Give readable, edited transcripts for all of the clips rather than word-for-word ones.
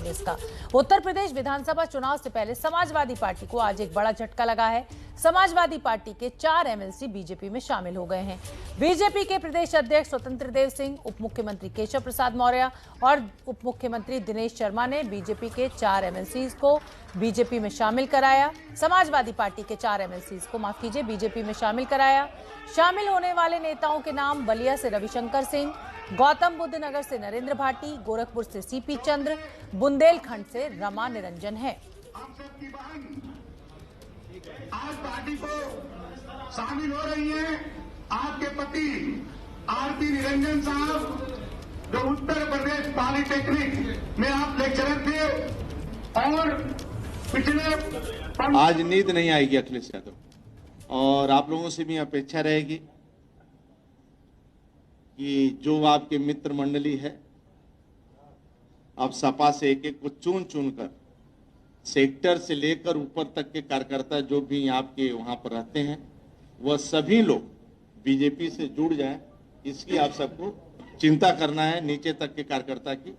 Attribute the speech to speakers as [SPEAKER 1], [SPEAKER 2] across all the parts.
[SPEAKER 1] कांग्रेस का। उत्तर प्रदेश विधानसभा चुनाव से पहले समाजवादी पार्टी को आज एक बड़ा झटका लगा है। समाजवादी पार्टी के 4 एमएलसी बीजेपी में शामिल हो गए हैं। बीजेपी के प्रदेश अध्यक्ष स्वतंत्र देव सिंह, उप मुख्यमंत्री केशव प्रसाद मौर्य और उप मुख्यमंत्री दिनेश शर्मा ने बीजेपी के 4 एमएलसी को बीजेपी में शामिल कराया। समाजवादी पार्टी के 4 एमएलसी को बीजेपी में शामिल कराया। शामिल होने वाले नेताओं के नाम बलिया से रविशंकर सिंह, गौतम बुद्ध नगर से नरेंद्र भाटी, गोरखपुर से सीपी चंद्र, बुंदेलखंड से रमा निरंजन है।
[SPEAKER 2] आज पार्टी को शामिल हो रही है आपके पति आरती निरंजन साहब, जो उत्तर प्रदेश पॉलिटेक्निक में आप लेक्चरर थे और पिछले
[SPEAKER 3] आज नींद नहीं आएगी अखिलेश यादव, और आप लोगों से भी अपेक्षा रहेगी कि जो आपके मित्र मंडली है, आप सपा से एक एक को चुन चुनकर सेक्टर से लेकर ऊपर तक के कार्यकर्ता जो भी आपके वहां पर रहते हैं, वह सभी लोग बीजेपी से जुड़ जाएं, इसकी आप सबको चिंता करना है, नीचे तक के कार्यकर्ता की।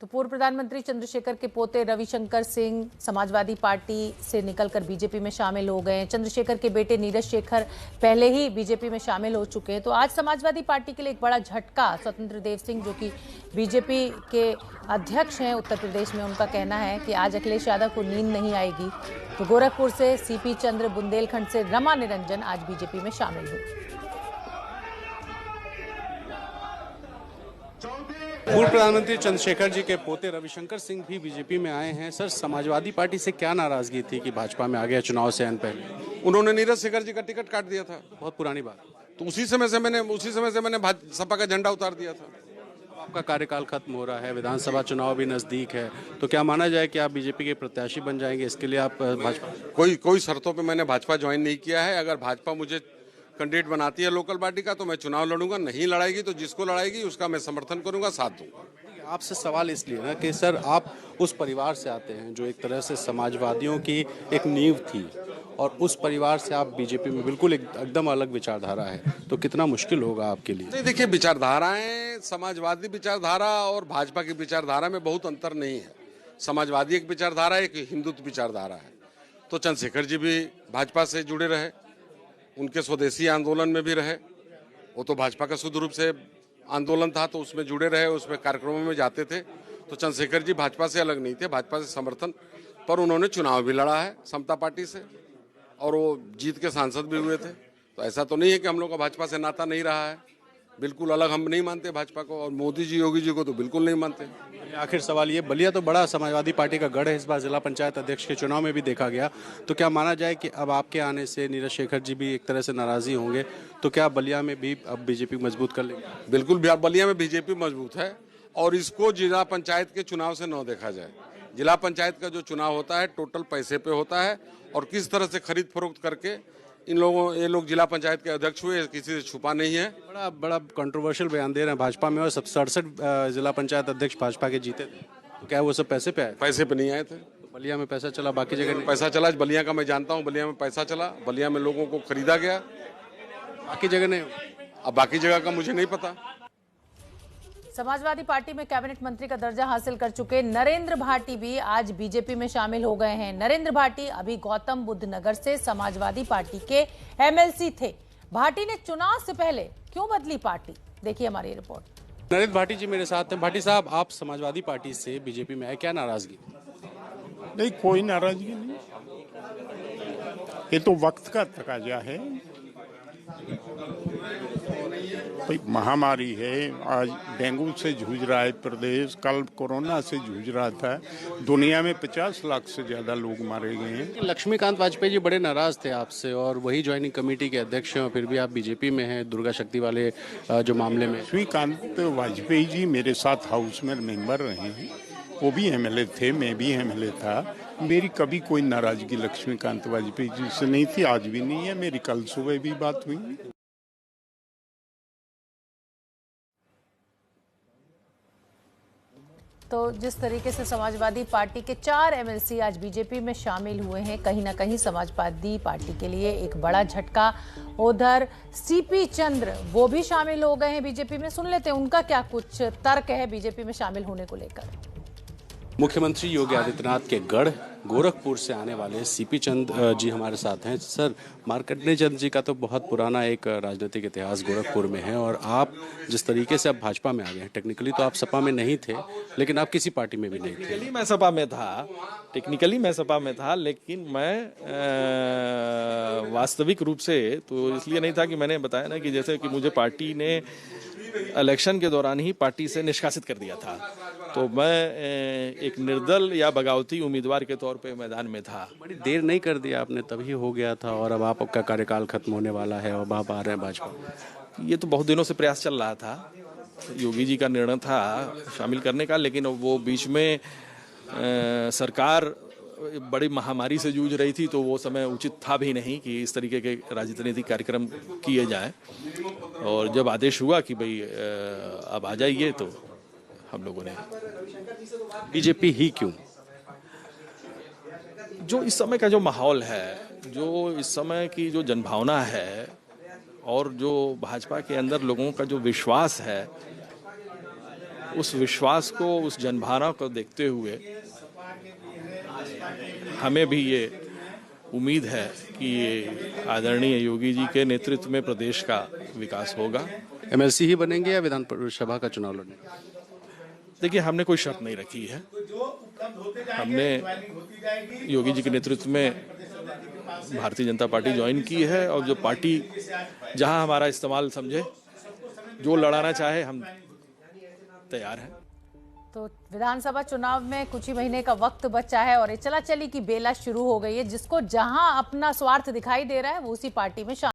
[SPEAKER 1] तो पूर्व प्रधानमंत्री चंद्रशेखर के पोते रविशंकर सिंह समाजवादी पार्टी से निकलकर बीजेपी में शामिल हो गए हैं। चंद्रशेखर के बेटे नीरज शेखर पहले ही बीजेपी में शामिल हो चुके हैं। तो आज समाजवादी पार्टी के लिए एक बड़ा झटका। स्वतंत्र देव सिंह, जो कि बीजेपी के अध्यक्ष हैं उत्तर प्रदेश में, उनका कहना है कि आज अखिलेश यादव को नींद नहीं आएगी। तो गोरखपुर से सीपी चंद्र, बुंदेलखंड से रमा निरंजन आज बीजेपी में शामिल हुए।
[SPEAKER 4] पूर्व प्रधानमंत्री चंद्रशेखर जी के पोते रविशंकर सिंह भी बीजेपी में आए हैं। सर, समाजवादी पार्टी से क्या नाराजगी थी कि भाजपा में आ गया चुनाव से अन पहले?
[SPEAKER 5] उन्होंने नीरज शेखर जी का टिकट काट दिया था,
[SPEAKER 4] बहुत पुरानी बात।
[SPEAKER 5] तो उसी समय से मैंने सपा का झंडा उतार दिया था।
[SPEAKER 4] आपका कार्यकाल खत्म हो रहा है, विधानसभा चुनाव भी नजदीक है, तो क्या माना जाए कि आप बीजेपी के प्रत्याशी बन जाएंगे? इसके लिए आप भाजपा
[SPEAKER 5] कोई शर्तों पे मैंने भाजपा ज्वाइन नहीं किया है। अगर भाजपा मुझे कैंडिडेट बनाती है लोकल पार्टी का, तो मैं चुनाव लड़ूंगा। नहीं लड़ाएगी तो जिसको लड़ाएगी उसका मैं समर्थन करूंगा, साथ दूंगा।
[SPEAKER 4] आपसे सवाल इसलिए ना कि सर, आप उस परिवार से आते हैं जो एक तरह से समाजवादियों की एक नींव थी, और उस परिवार से आप बीजेपी में बिल्कुल एकदम अलग विचारधारा है, तो कितना मुश्किल होगा आपके लिए?
[SPEAKER 5] नहीं, देखिए, विचारधाराएं, समाजवादी विचारधारा और भाजपा की विचारधारा में बहुत अंतर नहीं है। समाजवादी एक विचारधारा, एक हिंदुत्व विचारधारा है। तो चंद्रशेखर जी भी भाजपा से जुड़े रहे, उनके स्वदेशी आंदोलन में भी रहे। वो तो भाजपा का शुद्ध रूप से आंदोलन था, तो उसमें जुड़े रहे, उसमें कार्यक्रमों में जाते थे। तो चंद्रशेखर जी भाजपा से अलग नहीं थे, भाजपा से समर्थन पर उन्होंने चुनाव भी लड़ा है समता पार्टी से, और वो जीत के सांसद भी हुए थे। तो ऐसा तो नहीं है कि हम लोग का भाजपा से नाता नहीं रहा है। बिल्कुल अलग हम नहीं मानते भाजपा को, और मोदी जी, योगी जी को तो बिल्कुल नहीं मानते।
[SPEAKER 4] आखिर सवाल ये, बलिया तो बड़ा समाजवादी पार्टी का गढ़ है, इस बार जिला पंचायत अध्यक्ष के चुनाव में भी देखा गया। तो क्या माना जाए कि अब आपके आने से नीरज शेखर जी भी एक तरह से नाराजी होंगे, तो क्या बलिया में भी अब बीजेपी मजबूत कर लेंगे?
[SPEAKER 5] बिल्कुल, बलिया में बीजेपी मजबूत है, और इसको जिला पंचायत के चुनाव से न देखा जाए। जिला पंचायत का जो चुनाव होता है टोटल पैसे पे होता है, और किस तरह से खरीद फरोख्त करके ये लोग जिला पंचायत के अध्यक्ष हुए, किसी से छुपा नहीं है।
[SPEAKER 4] बड़ा कंट्रोवर्शियल बयान दे रहे हैं भाजपा में, और 67 जिला पंचायत अध्यक्ष भाजपा के जीते थे, तो क्या वो सब पैसे पे आए?
[SPEAKER 5] पैसे पे नहीं आए थे।
[SPEAKER 4] तो बलिया में पैसा चला, बाकी जगह नहीं?
[SPEAKER 5] पैसा चला, बलिया का मैं जानता हूँ, बलिया में पैसा चला, बलिया में लोगों को खरीदा गया,
[SPEAKER 4] बाकी जगह नहीं।
[SPEAKER 5] अब बाकी जगह का मुझे नहीं पता।
[SPEAKER 1] समाजवादी पार्टी में कैबिनेट मंत्री का दर्जा हासिल कर चुके नरेंद्र भाटी भी आज बीजेपी में शामिल हो गए हैं। नरेंद्र भाटी अभी गौतम बुद्ध नगर से समाजवादी पार्टी के एमएलसी थे। भाटी ने चुनाव से पहले क्यों बदली पार्टी, देखिए हमारी रिपोर्ट।
[SPEAKER 4] नरेंद्र भाटी जी मेरे साथ हैं। भाटी साहब, आप समाजवादी पार्टी से बीजेपी में आए, क्या नाराजगी?
[SPEAKER 6] नहीं, कोई नाराजगी नहीं, ये तो वक्त का तकाजा है। भाई, महामारी है, आज डेंगू से जूझ रहा है प्रदेश, कल कोरोना से जूझ रहा था। दुनिया में 50 लाख से ज्यादा लोग मारे गए हैं।
[SPEAKER 4] लक्ष्मीकांत वाजपेयी जी बड़े नाराज थे आपसे, और वही ज्वाइनिंग कमेटी के अध्यक्ष हैं, और फिर भी आप बीजेपी में हैं दुर्गा शक्ति वाले जो मामले में।
[SPEAKER 6] लक्ष्मीकांत वाजपेयी जी मेरे साथ हाउस में मेंबर रहे हैं, वो भी एमएलए थे, मैं भी एमएलए था। मेरी कभी कोई नाराजगी लक्ष्मीकांत वाजपेयी जी से नहीं थी, आज भी नहीं है। मेरी कल सुबह भी बात हुई।
[SPEAKER 1] तो जिस तरीके से समाजवादी पार्टी के 4 एमएलसी आज बीजेपी में शामिल हुए हैं, कहीं ना कहीं समाजवादी पार्टी के लिए एक बड़ा झटका। उधर सीपी चंद्र वो भी शामिल हो गए हैं बीजेपी में। सुन लेते हैं उनका क्या कुछ तर्क है बीजेपी में शामिल होने को लेकर।
[SPEAKER 4] मुख्यमंत्री योगी आदित्यनाथ के गढ़ गोरखपुर से आने वाले सीपी चंद जी हमारे साथ हैं। सर, मार्कंडेय चंद जी का तो बहुत पुराना एक राजनीतिक इतिहास गोरखपुर में है और आप जिस तरीके से अब भाजपा में आ गए हैं, टेक्निकली तो आप सपा में नहीं थे, लेकिन आप किसी पार्टी में भी नहीं थे।
[SPEAKER 7] टेक्निकली मैं सपा में था, लेकिन मैं वास्तविक रूप से तो इसलिए नहीं था कि मैंने बताया ना कि जैसे कि मुझे पार्टी ने इलेक्शन के दौरान ही पार्टी से निष्कासित कर दिया था, तो मैं एक निर्दल या बगावती उम्मीदवार के तौर पे मैदान में था।
[SPEAKER 4] बड़ी देर नहीं कर दिया आपने, तभी हो गया था और अब आपका कार्यकाल खत्म होने वाला है और आप आ रहे हैं भाजपा।
[SPEAKER 7] ये तो बहुत दिनों से प्रयास चल रहा था, योगी जी का निर्णय था शामिल करने का, लेकिन वो बीच में सरकार बड़ी महामारी से जूझ रही थी, तो वो समय उचित था भी नहीं कि इस तरीके के राजनीतिक कार्यक्रम किए जाए। और जब आदेश हुआ कि भाई अब आ जाइए, तो हम लोगों ने।
[SPEAKER 4] बीजेपी ही क्यों?
[SPEAKER 7] जो इस समय का जो माहौल है, जो इस समय की जो जनभावना है और जो भाजपा के अंदर लोगों का जो विश्वास है, उस विश्वास को, उस जनभावना को देखते हुए हमें भी ये उम्मीद है कि ये आदरणीय योगी जी के नेतृत्व में प्रदेश का विकास होगा।
[SPEAKER 4] एमएलसी ही बनेंगे या विधानसभा का चुनाव लड़ने?
[SPEAKER 7] देखिए, हमने कोई शर्त नहीं रखी है। हमने योगी जी के नेतृत्व में भारतीय जनता पार्टी ज्वाइन की है और जो पार्टी जहां हमारा इस्तेमाल समझे, जो लड़ाना चाहे, हम तैयार हैं।
[SPEAKER 1] तो विधानसभा चुनाव में कुछ ही महीने का वक्त बचा है और ये चला चली की बेला शुरू हो गई है। जिसको जहां अपना स्वार्थ दिखाई दे रहा है वो उसी पार्टी में शामिल